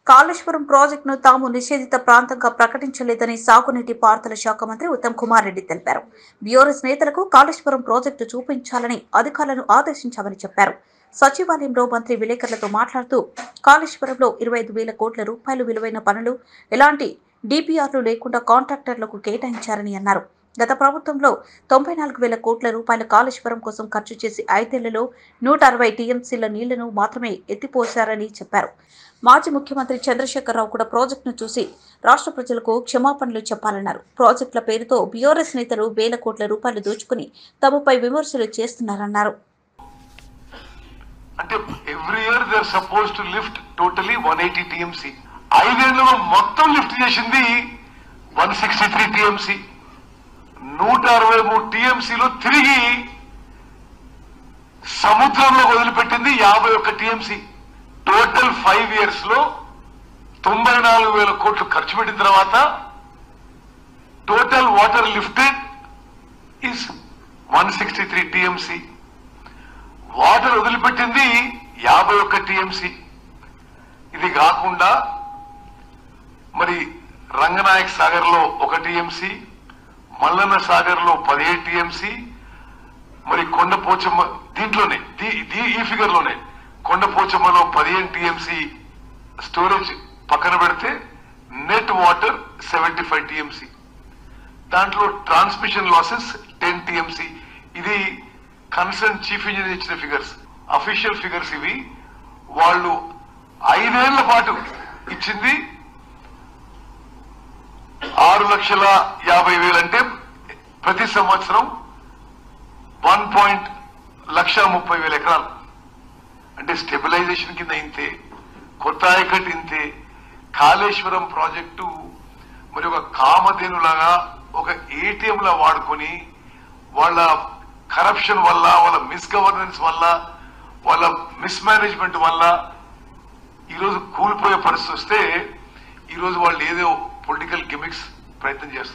కాళేశ్వరం ప్రాజెక్టును తాము నిషేధిత ప్రాంతంగా ప్రకటించలేదని సాగునీటి పారుదల శాఖ మంత్రి ఉత్తమ్ కుమార్ రెడ్డి తెలిపారు. బీఆర్ఎస్ నేతలకు కాళేశ్వరం ప్రాజెక్టు చూపించాలని అధికారులను ఆదేశించామని చెప్పారు. సచివాలయంలో మంత్రి విలేకరులతో మాట్లాడుతూ కాళేశ్వరంలో 25,000 కోట్ల రూపాయలు విలువైన పనులు ఎలాంటి డిపిఆర్లు లేకుండా కాంట్రాక్టర్లకు కేటాయించారని అన్నారు. గత ప్రభుత్వంలో 94,000 కోట్ల రూపాయల కాళేశ్వరం కోసం ఖర్చు చేసి 5 ఏళ్లలో 160 టీఎంసీల నీళ్లను మాత్రమే ఎత్తిపోశారని చెప్పారు. మాజీ ముఖ్యమంత్రి చంద్రశేఖరరావు కూడా ప్రాజెక్టును చూసి రాష్ట్ర ప్రజలకు క్షమాపణలు చెప్పాలన్నారు. ప్రాజెక్టుల పేరుతో బీఆర్ఎస్ నేతలు వేల కోట్ల రూపాయలు దోచుకుని తమపై విమర్శలు చేస్తున్నారన్నారు. అంటే every year they are suppose to lift totally 180 TMC. 5 ఏళ్లలో మొత్తం లిఫ్ట్ చేసింది 163 టీఎంసీ. 163 టీఎంసీలో తిరిగి సముద్రంలో వదిలిపెట్టింది 51 టీఎంసీ. టోటల్ 5 ఇయర్స్ లో 94,000 కోట్లు ఖర్చు పెట్టిన తర్వాత total water lifted is 163 TMC. Water వదిలిపెట్టింది 51 టీఎంసీ. ఇది కాకుండా మరి రంగనాయక్ సాగర్ లో 1 టీఎంసీ, మల్లన్న సాగర్ లో 17 టీఎంసీ, మరి కొండపోచమ్మ దీంట్లోనే ఈ ఫిగర్ లోనే కొండపోచమ్మలో 15 టీఎంసీ స్టోరేజ్ పక్కన పెడితే నెట్ వాటర్ 75 టీఎంసీ. దాంట్లో ట్రాన్స్మిషన్ లాసెస్ 10 టీఎంసీ. ఇది కన్సర్న్ చీఫ్ ఇంజనీర్ ఇచ్చిన ఫిగర్స్, అఫీషియల్ ఫిగర్స్ ఇవి. వాళ్ళు 5 ఏళ్ల పాటు ఇచ్చింది 6,50,000 అంటే ప్రతి సంవత్సరం 1,30,30,000 ఎకరాలు. అంటే స్టెబిలైజేషన్ కింద ఇంతే, కొత్త ఆయకట్ ఇంతే. కాళేశ్వరం ప్రాజెక్టు మరి ఒక కామధేనులాగా ఒక ఏటీఎం లా వాడుకొని వాళ్ళ కరప్షన్ వల్ల, వాళ్ళ మిస్గవర్నెన్స్ వల్ల, వాళ్ళ మిస్మేనేజ్మెంట్ వల్ల ఈరోజు కూలిపోయే పరిస్థితి వస్తే ఈరోజు వాళ్ళు ఏదో పొలిటికల్ గిమిక్స్ ప్రయత్నం చేస్తారు.